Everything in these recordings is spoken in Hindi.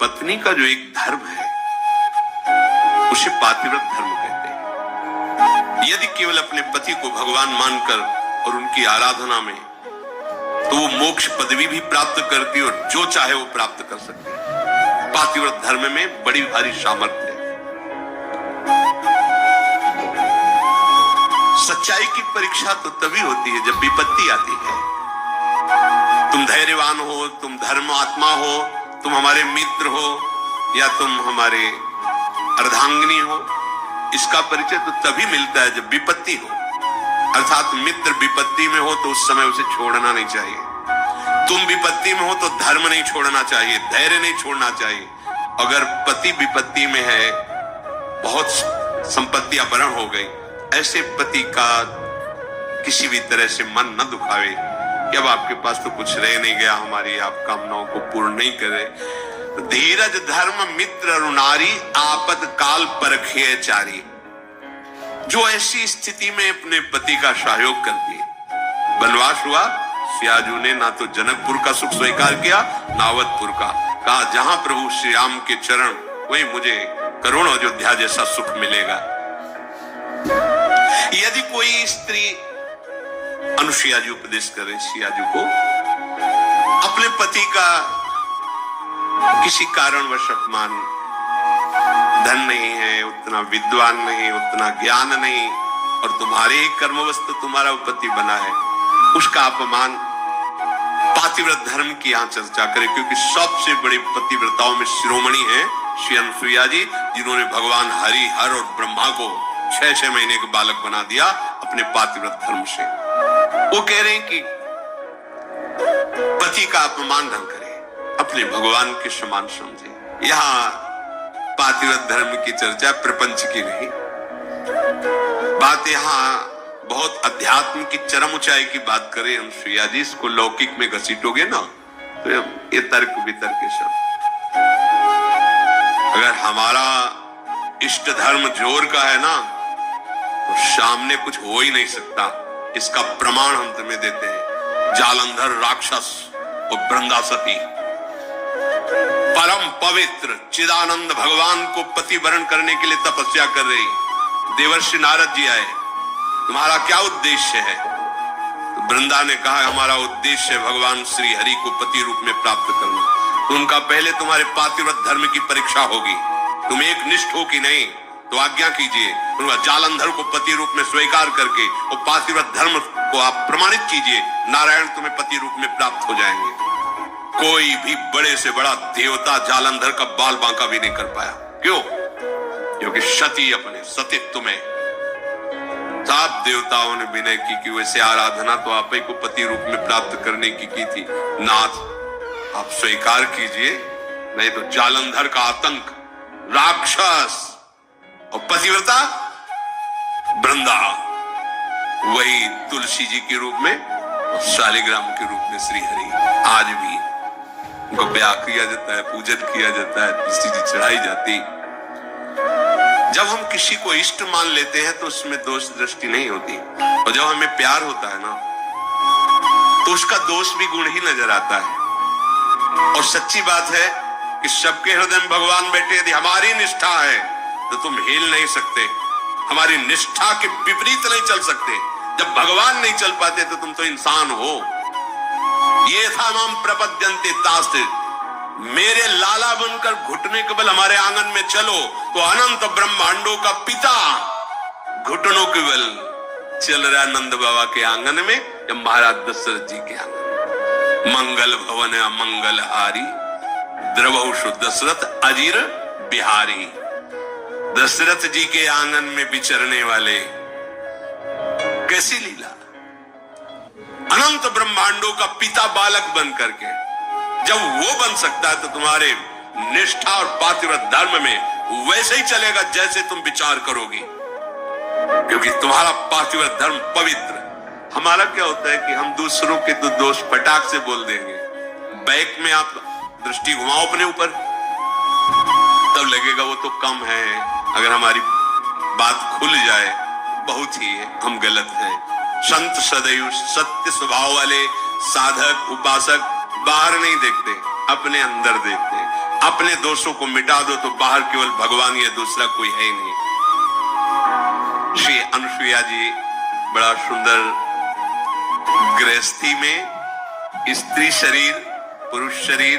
पत्नी का जो एक धर्म है उसे पातिव्रत धर्म कहते हैं। यदि केवल अपने पति को भगवान मानकर और उनकी आराधना में, तो वो मोक्ष पदवी भी प्राप्त करती और जो चाहे वो प्राप्त कर सकती है। पातिव्रत धर्म में बड़ी भारी सामर्थ्य है। सच्चाई की परीक्षा तो तभी होती है जब विपत्ति आती है। तुम धैर्यवान हो, तुम धर्मात्मा हो, तुम हमारे मित्र हो या तुम हमारे अर्धांगिनी हो, इसका परिचय तो तभी मिलता है जब विपत्ति हो। अर्थात मित्र विपत्ति में हो तो उस समय उसे छोड़ना नहीं चाहिए। तुम विपत्ति में हो तो धर्म नहीं छोड़ना चाहिए, धैर्य नहीं छोड़ना चाहिए। अगर पति विपत्ति में है, बहुत संपत्ति अपहरण हो गई, ऐसे पति का किसी भी तरह से मन न दुखावे कि अब आपके पास तो कुछ रह नहीं गया, हमारी आप कामनाओं को पूर्ण नहीं करे। धीरज धर्म मित्र अरुणारी, आपद काल परखिए चारी। जो ऐसी स्थिति में अपने पति का सहयोग करती है। वनवास हुआ, सियाजू ने ना तो जनकपुर का सुख स्वीकार किया ना अवधपुर का। कहा जहां प्रभु श्री राम के चरण, वही मुझे करुण अयोध्या जैसा सुख मिलेगा। यदि कोई स्त्री, अनुसुईया जी उपदेश करे सियाजू को, अपने पति का किसी कारणवश अपमान, धन नहीं है, उतना विद्वान नहीं, उतना ज्ञान नहीं, और तुम्हारे ही कर्मवश तुम्हारा पति बना है, उसका अपमान, पातिव्रत धर्म की यहां चर्चा करें। क्योंकि सबसे बड़ी पतिव्रताओं में शिरोमणि है श्री अनुसुईया जी, जिन्होंने भगवान हरि, हर और ब्रह्मा को 6-6 महीने के बालक बना दिया अपने पातिव्रत धर्म से। वो कह रहे हैं कि पति का अपमान न करें, अपने भगवान के समान समझे। यहां पातिव्रत धर्म की चर्चा प्रपंच की नहीं, बात यहां बहुत अध्यात्म की चरम ऊंचाई की बात करें अनुसुईया जी। इसको लौकिक में घसीटोगे ना तो ये तर्क वितर्क के सब। अगर हमारा इष्ट धर्म जोर का है ना, तो सामने कुछ हो ही नहीं सकता। इसका प्रमाण हम तुम्हें देते हैं। जालंधर राक्षस और वृंदासती परम पवित्र चिदानंद भगवान को पति वरण करने के लिए तपस्या कर रही। देवर्षि नारद जी आए, तुम्हारा क्या उद्देश्य है? तो वृंदा ने कहा, हमारा उद्देश्य है भगवान श्री हरि को पति रूप में प्राप्त करना। तो उनका पहले तुम्हारे पातिव्रत धर्म की परीक्षा होगी, तुम एक निष्ठ हो कि नहीं, तो आज्ञा कीजिए। उनका जालंधर को पति रूप में स्वीकार करके और पातिव्रत धर्म को आप प्रमाणित कीजिए, नारायण तुम्हें पति रूप में प्राप्त हो जाएंगे। कोई भी बड़े से बड़ा देवता जालंधर का बाल बांका भी नहीं कर पाया। क्यों? क्योंकि सती अपने सतीत्व में सब देवताओं ने विनय की कि वैसे आराधना तो आप ही को पति रूप में प्राप्त करने की थी। नाथ आप स्वीकार कीजिए, नहीं तो जालंधर का आतंक, राक्षस और पतिव्रता वृंदा, वही तुलसी जी के रूप में और शालिग्राम के रूप में श्री हरि। आज भी उनको ब्याह किया जाता है, पूजन किया जाता है, तुलसी जी चढ़ाई जाती। जब हम किसी को इष्ट मान लेते हैं तो उसमें दोष दृष्टि नहीं होती, और जब हमें प्यार होता है ना, तो उसका दोष भी गुण ही नजर आता है। और सच्ची बात है कि सबके हृदय में भगवान बैठे। यदि हमारी निष्ठा है तो तुम हिल नहीं सकते, हमारी निष्ठा के विपरीत नहीं चल सकते। जब भगवान नहीं चल पाते तो तुम तो इंसान हो। ये था माम प्रपद्यन्ते तास्ते, मेरे लाला बनकर घुटने के बल हमारे आंगन में चलो तो अनंत ब्रह्मांडों का पिता घुटनों के बल चल रहा नंद बाबा के आंगन में या महाराज दशरथ जी के आंगन। मंगल भवन अमंगल हारी, द्रवहु दशरथ अजीर बिहारी। दशरथ जी के आंगन में विचरने वाले, कैसी लीला! अनंत ब्रह्मांडों का पिता बालक बन करके, जब वो बन सकता है तो तुम्हारे निष्ठा और पातिव्रत धर्म में वैसे ही चलेगा जैसे तुम विचार करोगी, क्योंकि तुम्हारा पातिव्रत धर्म पवित्र। हमारा क्या होता है कि हम दूसरों के तो दोष फटाक से बोल देंगे। बैक में आप दृष्टि घुमाओ अपने ऊपर, तब लगेगा वो तो कम है। अगर हमारी बात खुल जाए, बहुत ही हम गलत हैं। संत सदैव सत्य स्वभाव वाले साधक उपासक बाहर नहीं देखते, अपने अंदर देखते हैं। अपने दोषों को मिटा दो तो बाहर केवल भगवान या दूसरा कोई है ही नहीं। श्री अनुसुईया जी बड़ा सुंदर गृहस्थी में स्त्री शरीर पुरुष शरीर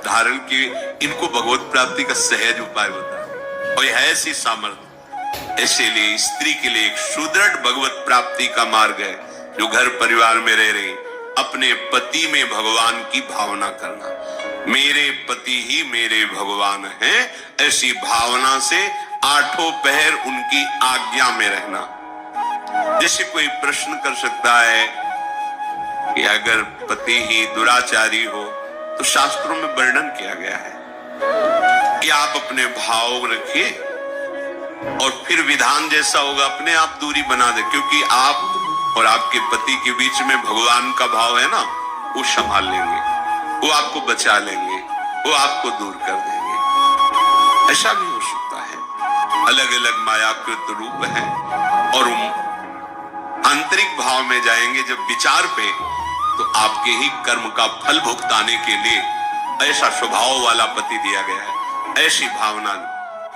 धारण की, इनको भगवत प्राप्ति का सहज उपाय बताया और है ऐसी सामर्थ्य। इसीलिए स्त्री के लिए एक सुदृढ़ भगवत प्राप्ति का मार्ग है, जो घर परिवार में रह रही अपने पति में भगवान की भावना करना। मेरे पति ही मेरे भगवान हैं, ऐसी भावना से आठों पहर उनकी आज्ञा में रहना। जैसे कोई प्रश्न कर सकता है कि अगर पति ही दुराचारी हो तो शास्त्रों में वर्णन किया गया है कि आप अपने भाव रखिए और फिर विधान जैसा होगा अपने आप दूरी बना दे, क्योंकि आप और आपके पति के बीच में भगवान का भाव है ना, वो संभाल लेंगे, वो आपको बचा लेंगे, वो आपको दूर कर देंगे। ऐसा भी हो सकता है। अलग अलग मायाकृत रूप है और आंतरिक भाव में जाएंगे जब विचार पे, तो आपके ही कर्म का फल भुगताने के लिए ऐसा स्वभाव वाला पति दिया गया है, ऐसी भावना।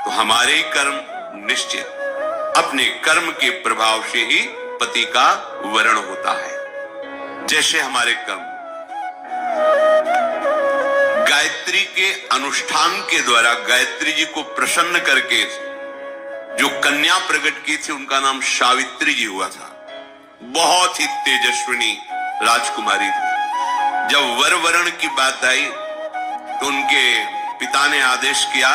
तो हमारे ही कर्म निश्चित, अपने कर्म के प्रभाव से ही पति का वरण होता है। जैसे हमारे कर्म गायत्री के अनुष्ठान के द्वारा गायत्री जी को प्रसन्न करके जो कन्या प्रकट की थी, उनका नाम सावित्री जी हुआ था। बहुत ही तेजस्विनी राजकुमारी थी। जब वर वरण की बात आई तो उनके पिता ने आदेश किया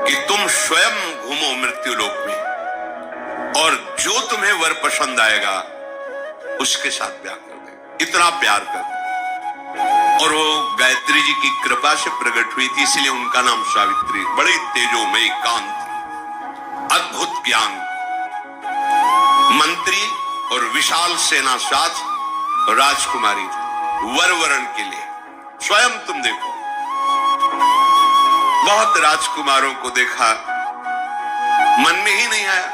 कि तुम स्वयं घूमो मृत्यु लोक में और जो तुम्हें वर पसंद आएगा उसके साथ ब्याह कर दे। इतना प्यार कर दे। और वो गायत्री जी की कृपा से प्रकट हुई थी, इसलिए उनका नाम सावित्री। बड़ी तेजोमयी कांति, अद्भुत ज्ञान, मंत्री और विशाल सेना साथ राजकुमारी वर वरण के लिए। स्वयं तुम देखो, बहुत राजकुमारों को देखा, मन में ही नहीं आया।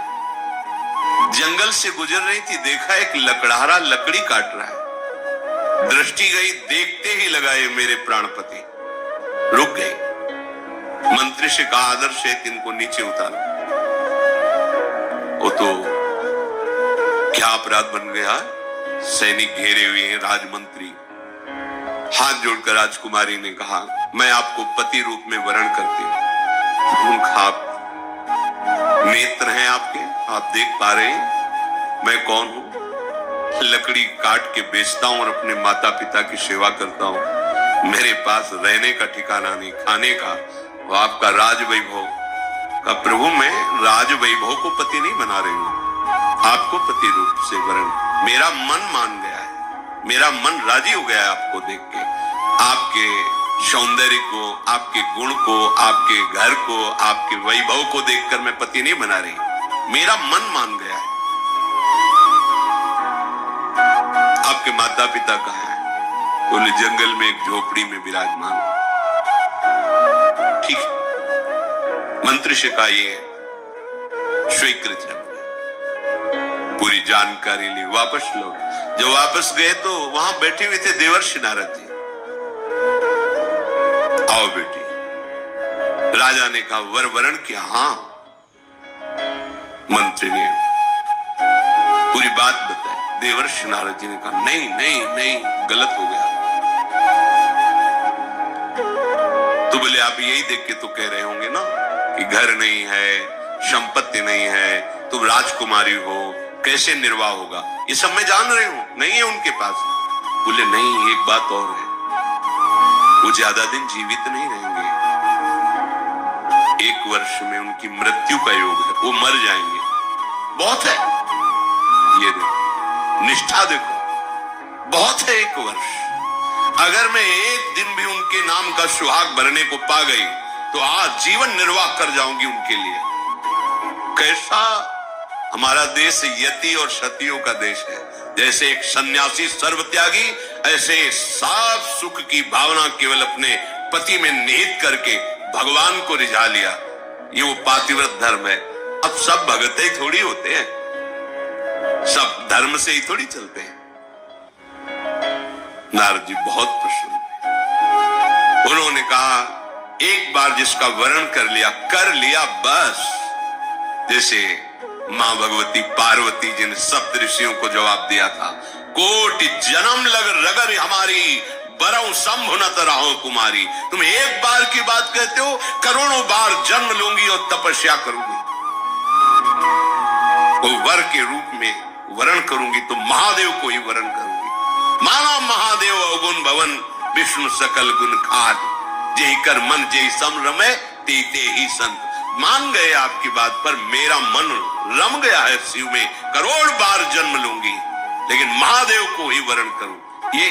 जंगल से गुजर रही थी, देखा एक लकड़हारा लकड़ी काट रहा है। दृष्टि गई, देखते ही लगाए मेरे प्राणपति। रुक गई। मंत्री से कहा आदर से इनको नीचे उतारो। वो तो क्या अपराध बन गया, सैनिक घेरे हुए हैं, राजमंत्री। हाथ जोड़कर राजकुमारी ने कहा मैं आपको पति रूप में वरण करती हूं। आप नेत्र हैं आपके, आप देख पा रहे हैं मैं कौन हूं। लकड़ी काट के बेचता हूं और अपने माता पिता की सेवा करता हूं। मेरे पास रहने का ठिकाना नहीं, खाने का। वो आपका राज वैभव का प्रभु, मैं राज वैभव को पति नहीं बना रही हूं, आपको पति रूप से वरण। मेरा मन मान गया है, मेरा मन राजी हो गया है आपको देख के, आपके सौंदर्य को, आपके गुण को, आपके घर को, आपके वैभव को देखकर मैं पति नहीं बना रही, मेरा मन मान गया है। आपके माता पिता कहाँ हैं? बोले जंगल में एक झोपड़ी में विराजमान। ठीक है, मंत्री से कहा ये स्वीकृत है। पूरी जानकारी ली, वापस लो। जब वापस गए तो वहां बैठे हुए थे देवर्षि नारद जी। आओ बेटी। राजा ने कहा वर वरण किया? हाँ। मंत्री ने पूरी बात बताई। देवर्षि नारद जी ने कहा नहीं नहीं नहीं, गलत हो गया। तो बोले आप यही देख के तो कह रहे होंगे ना कि घर नहीं है, संपत्ति नहीं है, तुम राजकुमारी हो, कैसे निर्वाह होगा? ये सब मैं जान रही हूं, नहीं है उनके पास। बोले नहीं, एक बात और है, वो ज्यादा दिन जीवित नहीं रहेंगे। 1 वर्ष में उनकी मृत्यु का योग है, वो मर जाएंगे। बहुत है, ये देखो निष्ठा, देखो बहुत है 1 वर्ष। अगर मैं एक दिन भी उनके नाम का सुहाग भरने को पा गई तो आज जीवन निर्वाह कर जाऊंगी उनके लिए। कैसा हमारा देश यति और सतियों का देश है। जैसे एक सन्यासी सर्वत्यागी, ऐसे साफ सुख की भावना केवल अपने पति में निहित करके भगवान को रिझा लिया। ये वो पातिव्रत धर्म है। अब सब भगत ही थोड़ी होते हैं, सब धर्म से ही थोड़ी चलते हैं। नारद जी बहुत प्रसन्न। उन्होंने कहा एक बार जिसका वर्ण कर लिया बस। जैसे मां भगवती पार्वती जी ने सप्त ऋषियों को जवाब दिया था, कोटि जन्म रगर हमारी बरऊ शंभु न तरहो कुमारी। तुम एक बार की बात कहते हो, करोड़ों बार जन्म लूंगी और तपस्या करूंगी, वो वर के रूप में वरण करूंगी तो महादेव को ही वरण करूंगी। माना महादेव अवगुण भवन विष्णु सकल गुण खाद, जेहि कर मन जेहि सम रमे ते ही संत। मान गए आपकी बात पर, मेरा मन रम गया है शिव में, करोड़ बार जन्म लूंगी लेकिन महादेव को ही वरण करूं। ये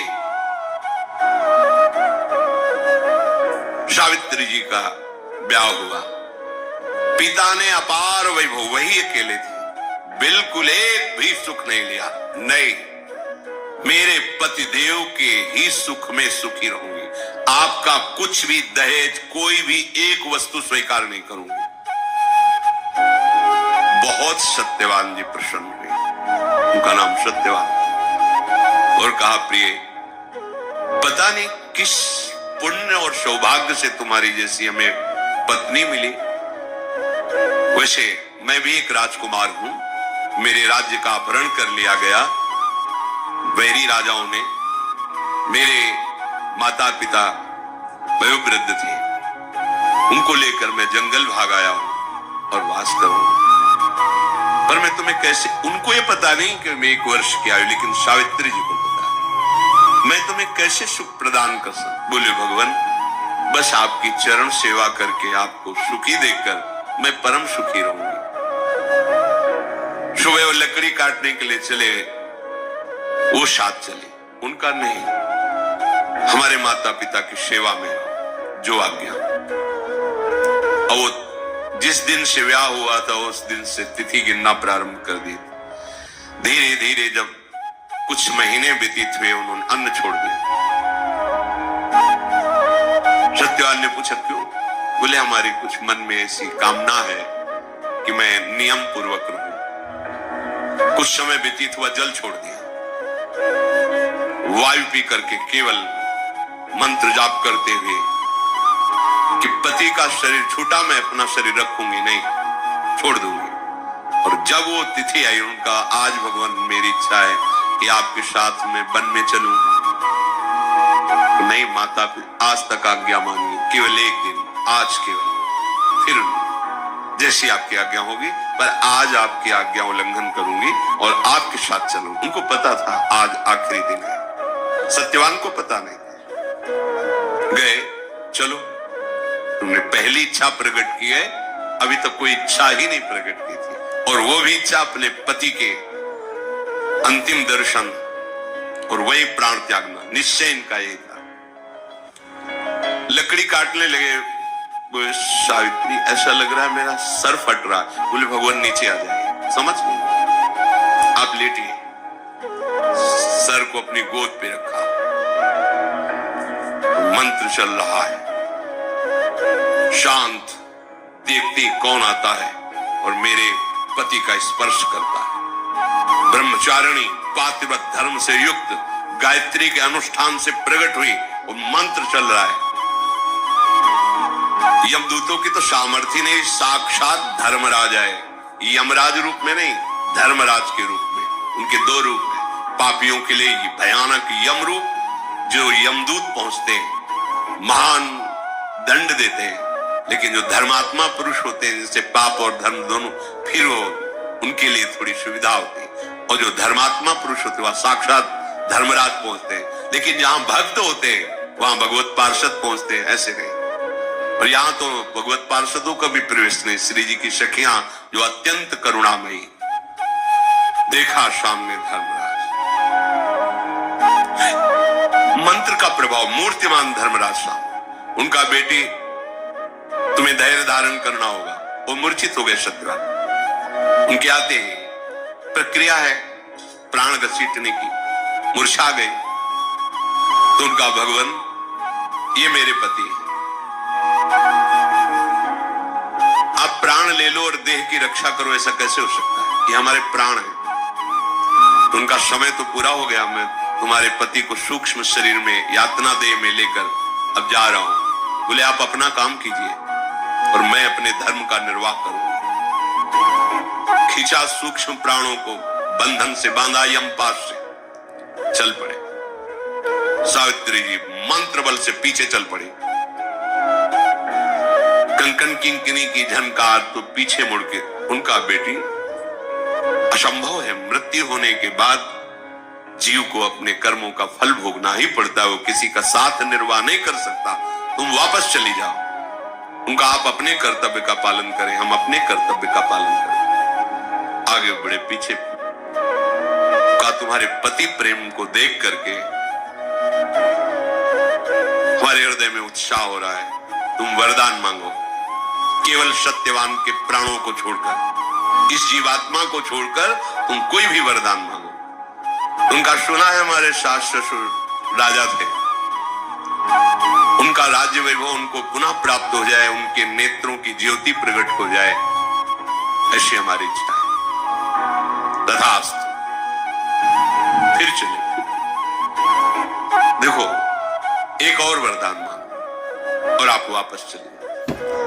सावित्री जी का ब्याह हुआ, पिता ने अपार वैभव, वही अकेले थे, बिल्कुल एक भी सुख नहीं लिया। नहीं, मेरे पति देव के ही सुख में सुखी रहूंगी, आपका कुछ भी दहेज कोई भी एक वस्तु स्वीकार नहीं करूंगी। बहुत सत्यवान जी प्रसन्न हुए, उनका नाम सत्यवान, और कहा प्रिय, पता नहीं किस पुण्य और सौभाग्य से तुम्हारी जैसी हमें पत्नी मिली। वैसे मैं भी एक राजकुमार हूं, मेरे राज्य का अपहरण कर लिया गया वैरी राजाओं ने। मेरे माता पिता वयोवृद्ध थे, उनको लेकर मैं जंगल भाग आया हूं और वास करूं। पर मैं तुम्हें कैसे, उनको ये पता नहीं कि मैं 1 वर्ष की आयु, लेकिन सावित्री जी को पता है, मैं तुम्हें कैसे सुख प्रदान कर सकता। बोले भगवान, बस आपकी चरण सेवा करके आपको सुखी देखकर मैं परम सुखी रहूंगी। सुबह वो लकड़ी काटने के लिए चले, वो साथ चले, उनका नहीं, हमारे माता पिता की सेवा में जो आज्ञा। और वो जिस दिन से ब्याह हुआ था उस दिन से तिथि गिनना प्रारंभ कर दी। धीरे धीरे जब कुछ महीने व्यतीत हुए, उन्होंने अन्न छोड़ दिया। सत्यवान ने पूछा क्यों? बोले हमारी कुछ मन में ऐसी कामना है कि मैं नियम पूर्वक रहूं। कुछ समय व्यतीत हुआ, जल छोड़ दिया, वायु पी करके केवल मंत्र जाप करते हुए कि पति का शरीर छूटा मैं अपना शरीर रखूंगी नहीं, छोड़ दूंगी। और जब वो तिथि आई, उनका आज भगवान मेरी इच्छा है कि आपके साथ में वन में चलूं। तो नहीं माता, आज तक आज्ञा मांगी, केवल एक दिन, आज केवल, फिर जैसी आपकी आज्ञा होगी, पर आज आपकी आज्ञा उल्लंघन करूंगी और आपके साथ चलूंगी। उनको पता था आज आखिरी दिन है, सत्यवान को पता नहीं था। गए, चलो तुमने पहली इच्छा प्रकट की है, अभी तक कोई इच्छा ही नहीं प्रकट की थी, और वो भी इच्छा अपने पति के अंतिम दर्शन और वही प्राण त्यागना, निश्चय इनका यही था। लकड़ी काटने लगे, बोले सावित्री ऐसा लग रहा है मेरा सर फट रहा है। बोले भगवान नीचे आ जाइए, समझ गए, आप लेटिए। सर को अपनी गोद पे रखा, मंत्र चल रहा है, शांत, देखते कौन आता है और मेरे पति का स्पर्श करता है। ब्रह्मचारिणी पातिव्रत धर्म से युक्त गायत्री के अनुष्ठान से प्रकट हुई और मंत्र चल रहा है। यमदूतों की तो सामर्थ्य नहीं, साक्षात धर्मराज आए, यमराज रूप में नहीं, धर्मराज के रूप में। उनके 2 रूप हैं, पापियों के लिए भयानक यम रूप, जो यमदूत पहुंचते हैं, महान दंड देते हैं, लेकिन जो धर्मात्मा पुरुष होते हैं, जिससे पाप और धर्म दोनों, फिर वो उनके लिए थोड़ी सुविधा होती है। और जो धर्मात्मा पुरुष होते हैं वह साक्षात धर्मराज पहुंचते हैं, लेकिन जहां भक्त होते हैं वहां भगवत पार्षद पहुंचते हैं, ऐसे नहीं। और यहां तो भगवत पार्षदों का भी प्रवेश नहीं। श्री जी की सखियां जो अत्यंत करुणामयी, देखा सामने धर्मराज, मंत्र का प्रभाव, मूर्तिमान धर्मराज साहब, उनका बेटी तुम्हें धैर्य धारण करना होगा। वो मूर्छित हो गए सत्यवान, उनके आते ही प्रक्रिया है प्राण घसीटने की, मूर्छा गए। तो उनका भगवान ये मेरे पति है, आप प्राण ले लो और देह की रक्षा करो, ऐसा कैसे हो सकता है? ये हमारे प्राण है। तो उनका समय तो पूरा हो गया, मैं तुम्हारे पति को सूक्ष्म शरीर में यातना देह में लेकर अब जा रहा हूं। बोले आप अपना काम कीजिए और मैं अपने धर्म का निर्वाह करूं। खींचा सूक्ष्म प्राणों को, बंधन से बांधा यमपाश से, चल पड़े। सावित्री जी मंत्र बल से पीछे चल पड़ी। कंकन किंकिनी की झनकार तो पीछे मुड़ के, उनका बेटी असंभव है, मृत्यु होने के बाद जीव को अपने कर्मों का फल भोगना ही पड़ता है, वो किसी का साथ निर्वाह नहीं कर सकता। तुम वापस चली जाओ। उनका आप अपने कर्तव्य का पालन करें, हम अपने कर्तव्य का पालन करें। आगे बढ़े, पीछे का तुम्हारे पति प्रेम को देख करके हमारे हृदय में उत्साह हो रहा है। तुम वरदान मांगो, केवल सत्यवान के प्राणों को छोड़कर, इस जीवात्मा को छोड़कर तुम कोई भी वरदान मांगो। उनका सुना है हमारे सास ससुर राजा थे, उनका राज्य वैभव उनको पुनः प्राप्त हो जाए, उनके नेत्रों की ज्योति प्रकट हो जाए, ऐसी हमारी इच्छा है। तथास्तु। फिर चले, देखो एक और वरदान मांगो और आप वापस चले।